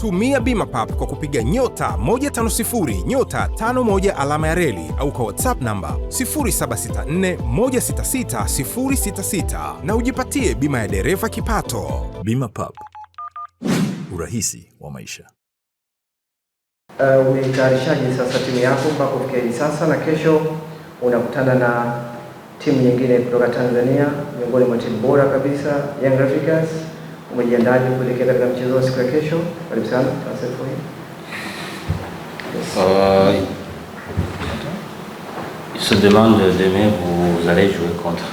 Tumia Bima Pub kwa kupiga *150 *51 alama ya reli au kwa WhatsApp namba 0764166066 na ujipatie bima ya dereva kipato. Bima Pub, urahisi wa maisha. Umetayarishaje sasa timu yako mpaka kufikia hivi sasa, na kesho unakutana na timu nyingine kutoka Tanzania, miongoni mwa timu bora kabisa, Young Africans. Umejiandaje kuelekea katika mchezo wa siku ya kesho? Karibu sana. Il se demande demain vous allez jouer contre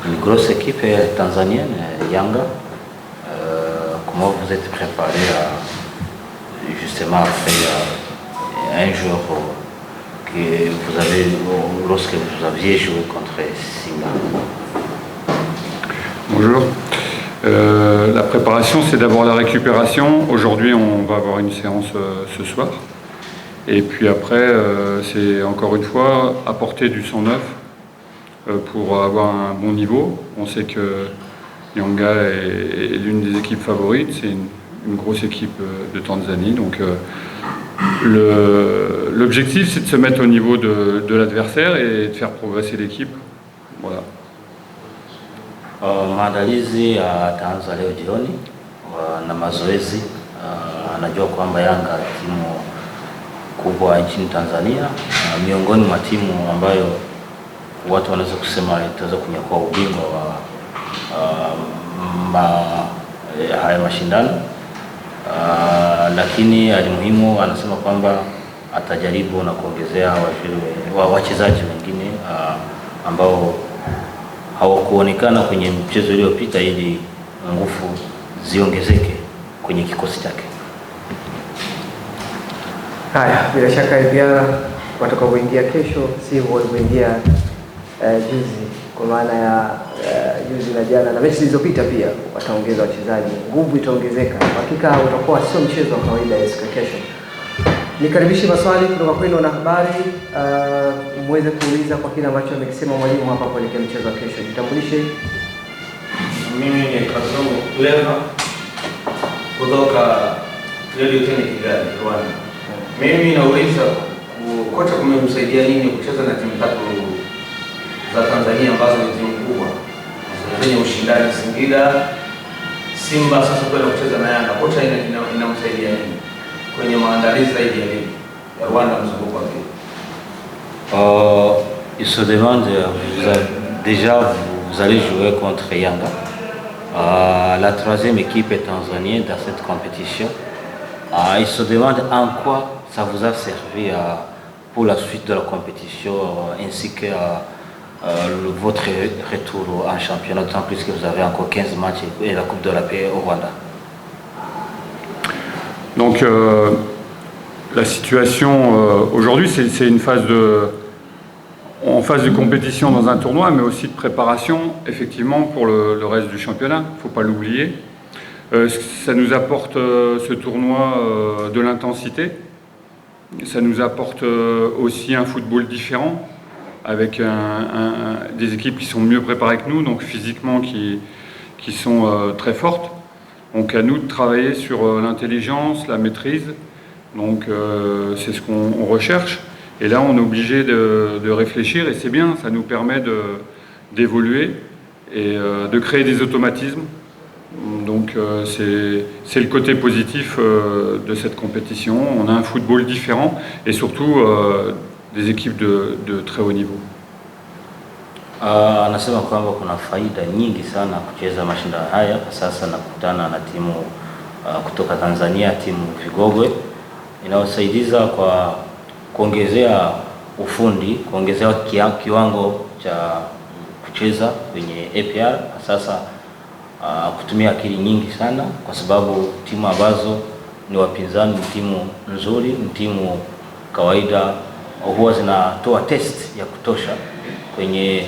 une grosse équipe tanzanienne, Yanga. Comment vous êtes préparé justement après un jour que vous avez, lorsque vous aviez joué contre Simba? Bonjour. La préparation, c'est d'abord la récupération. Aujourd'hui, on va avoir une séance ce soir. Et puis après, c'est encore une fois apporter du sang neuf pour avoir un bon niveau. On sait que Yanga est l'une des équipes favorites. C'est une grosse équipe de Tanzanie. Donc l'objectif, c'est de se mettre au niveau de l'adversaire et de faire progresser l'équipe. Voilà. Maandalizi yataanza leo jioni na mazoezi. Anajua kwamba Yanga timu kubwa nchini Tanzania, miongoni mwa timu ambayo watu wanaweza kusema itaweza kunyakua ubingwa wa haya mashindano. Lakini alimuhimu anasema kwamba atajaribu na kuongezea wachezaji wengine ambao hawakuonekana kwenye mchezo uliopita ili nguvu ziongezeke kwenye kikosi chake. Haya, bila shaka pia watakaoingia kesho si walioingia juzi, kwa maana ya juzi na jana na mechi zilizopita pia wataongeza wachezaji, nguvu itaongezeka. Hakika utakuwa sio mchezo wa kawaida siku ya kesho. Nikaribishe maswali kutoka kwenu na habari, muweze kuuliza kwa kile ambacho amekisema mwalimu hapa kuelekea mchezo wa kesho. Jitambulishe. Mimi ni Kasongo Clever kutoka Radio Kigali, Rwanda. Mimi nauliza kocha kumemsaidia nini kucheza na timu tatu za Tanzania ambazo ni timu kubwa zenye ushindani, Singida, Simba, sasa kwenda kucheza na Yanga. Kocha inamsaidia nini kwenye maandalizi zaidi ya ligi ya Rwanda mzunguko wa pili? Il se demande, déjà vous allez jouer contre Yanga, la troisième équipe tanzanienne dans cette compétition. Il se demande en quoi ça vous a servi pour la suite de la compétition ainsi que votre retour en championnat, tant plus que vous avez encore 15 matchs et la Coupe de la Paix au Rwanda. Donc la situation aujourd'hui, c'est une phase de compétition dans un tournoi, mais aussi de préparation effectivement pour le reste du championnat. Il ne faut pas l'oublier. Ça nous apporte ce tournoi de l'intensité. Ça nous apporte aussi un football différent, avec des équipes qui sont mieux préparées que nous, donc physiquement qui sont très fortes. Donc à nous de travailler sur l'intelligence, la maîtrise. Donc c'est ce qu'on recherche. Et là on est obligé de réfléchir, et c'est bien, ça nous permet d'évoluer et de créer des automatismes. Donc c'est le côté positif de cette compétition. On a un football différent et surtout des équipes de très haut niveau. Anasema kwamba kuna faida nyingi sana kucheza mashindano haya. Sasa nakutana na timu kutoka Tanzania, timu Vigogwe, inayosaidiza kwa kuongezea ufundi, kuongezea kiwango cha kucheza kwenye APR. Sasa kutumia akili nyingi sana, kwa sababu timu ambazo ni wapinzani ni timu nzuri, ni timu kawaida huwa zinatoa test ya kutosha kwenye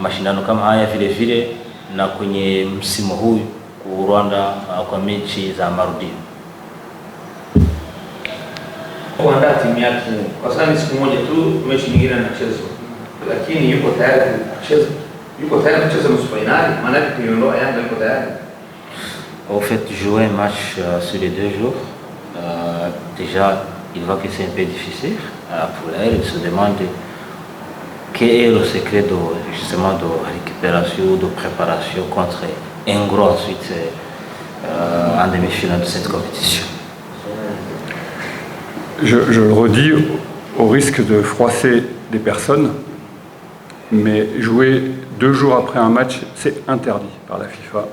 mashindano kama haya, vile vile na kwenye msimu huu kwa Rwanda kwa mechi za marudio. Kuandaa timu yake kwa sababu siku moja tu mechi nyingine anachezwa, lakini yuko tayari kucheza, nusu finali, maana kuiondoa Yanga yuko tayari. Au fait, jouer un match sur les 2 jours, déjà, il voit que c'est un peu difficile pour elle. Il se demande quel est le secret justement de récupération, de préparation contre un gros ensuite en demi-finale de cette compétition. Je le redis, au risque de froisser des personnes, mais jouer 2 jours après un match, c'est interdit par la FIFA.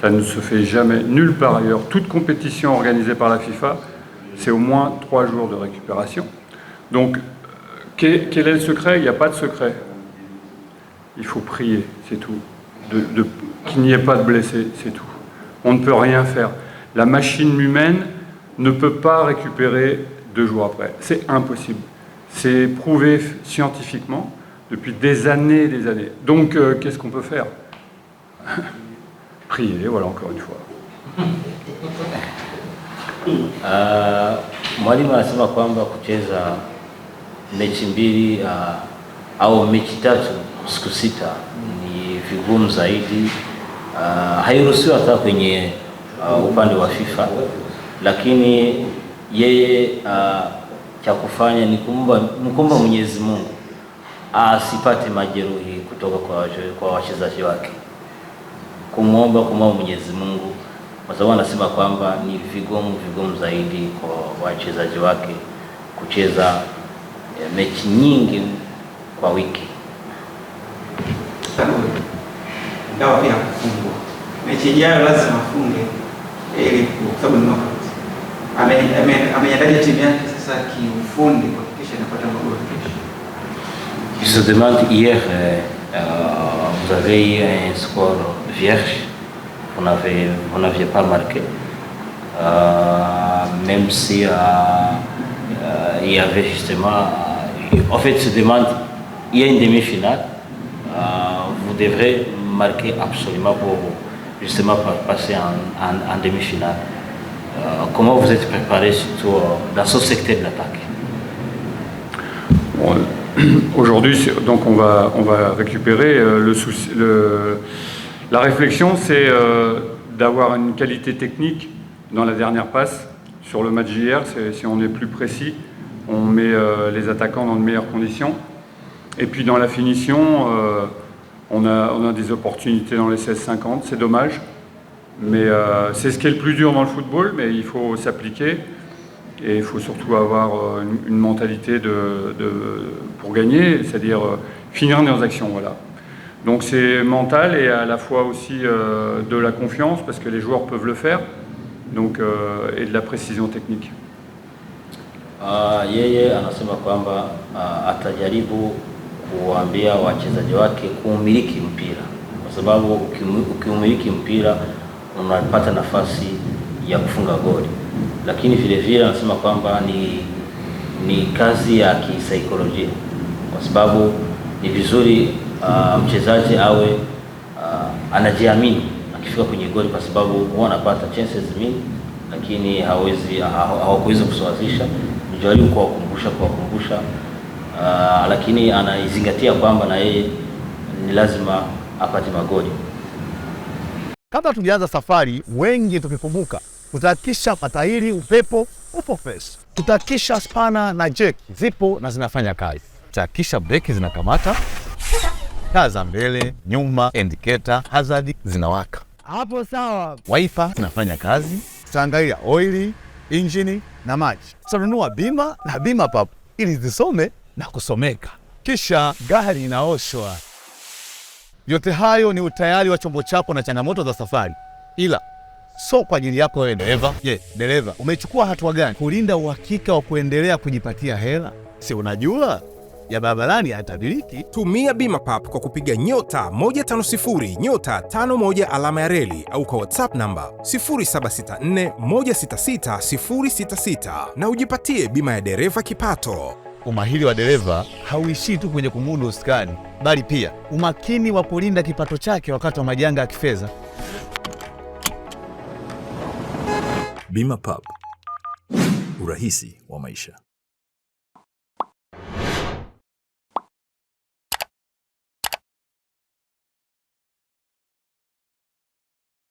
Ça ne se fait jamais nulle part ailleurs. Toute compétition organisée par la FIFA, c'est au moins 3 jours de récupération. Donc, quel est le secret? Il n'y a pas de secret. Il faut prier, c'est tout. Qu'il n'y ait pas de blessés, c'est tout. On ne peut rien faire. La machine humaine ne peut pas récupérer 2 jours après. C'est impossible. C'est prouvé scientifiquement depuis des années et des années. Donc, qu'est-ce qu'on peut faire? Prier, voilà, encore une fois. Mwalimu anasema kwamba kucheza mechi mbili au mechi tatu siku sita ni vigumu zaidi. Hairuhusiwi hata kwenye upande wa FIFA, lakini yeye cha kufanya ni kuomba Mwenyezi Mungu asipate majeruhi kutoka kwa wachezaji wake, kumwomba Mwenyezi Mungu, kwa sababu anasema kwamba ni vigumu zaidi kwa wachezaji wake kucheza mechi nyingi kwa wiki. Ingawa pia kufungwa mechi ijayo lazima afunge ili kwa sababu ni knockout. Ameandaje timu yake sasa kiufundi kuhakikisha inapata magoli kesho? Il se demande hier, vous avez eu un score vierge, vous n'aviez pas marqué, même si il y avait justement, en fait, il se demande, il y a une demi-finale, vous devrez marquer absolument pour justement passer en demi-finale. Comment vous êtes préparé surtout dans ce secteur de l'attaque? Bon, aujourd'hui, donc on va récupérer la réflexion, c'est d'avoir une qualité technique dans la dernière passe. Sur le match d'hier, si on est plus précis, on met les attaquants dans de meilleures conditions. Et puis dans la finition, on a des opportunités dans les 16-50, c'est dommage. Mais c'est ce qui est le plus dur dans le football, mais il faut s'appliquer. Et il faut surtout avoir une mentalité pour gagner, c'est-à-dire finir nos actions. Voilà. Donc c'est mental et à la fois aussi de la confiance, parce que les joueurs peuvent le faire, donc, et de la précision technique. Yeye anasema kwamba atajaribu kuambia wachezaji wake kuumiliki mpira, kwa sababu ukiumiliki mpira unapata nafasi ya kufunga goli. Lakini vile vile anasema kwamba ni kazi ya kisaikolojia, kwa sababu ni vizuri mchezaji awe anajiamini akifika kwenye goli, kwa sababu huwa anapata chances mingi, lakini hawakuweza kusawazisha. Nijaribu kuwakumbusha, lakini anaizingatia kwamba na yeye ni lazima apate magoli. Kabla tujaanza safari, wengi tukikumbuka tutahakikisha matairi upepo upo fresh, tutahakikisha spana na jeki zipo na zinafanya kazi, tutahakikisha breki zinakamata, taa za mbele, nyuma, indicator, hazard zinawaka. Hapo sawa. Wiper zinafanya kazi, tutaangalia oili, injini na maji. Tutanunua bima na bima pap ili zisome na kusomeka. Kisha gari inaoshwa. Yote hayo ni utayari wa chombo chako na changamoto za safari. Ila so kwa ajili yako wewe dereva. Dereva, umechukua hatua gani kulinda uhakika wa kuendelea kujipatia hela? Si unajua ya barabarani hatabiriki. Tumia bima pap kwa kupiga *150 *51 alama ya reli au kwa WhatsApp namba 0764166066 na ujipatie bima ya dereva kipato. Umahiri wa dereva hauishii tu kwenye kumudu usukani, bali pia umakini wa kulinda kipato chake wakati wa majanga ya kifedha. Bima Pub, urahisi wa maisha.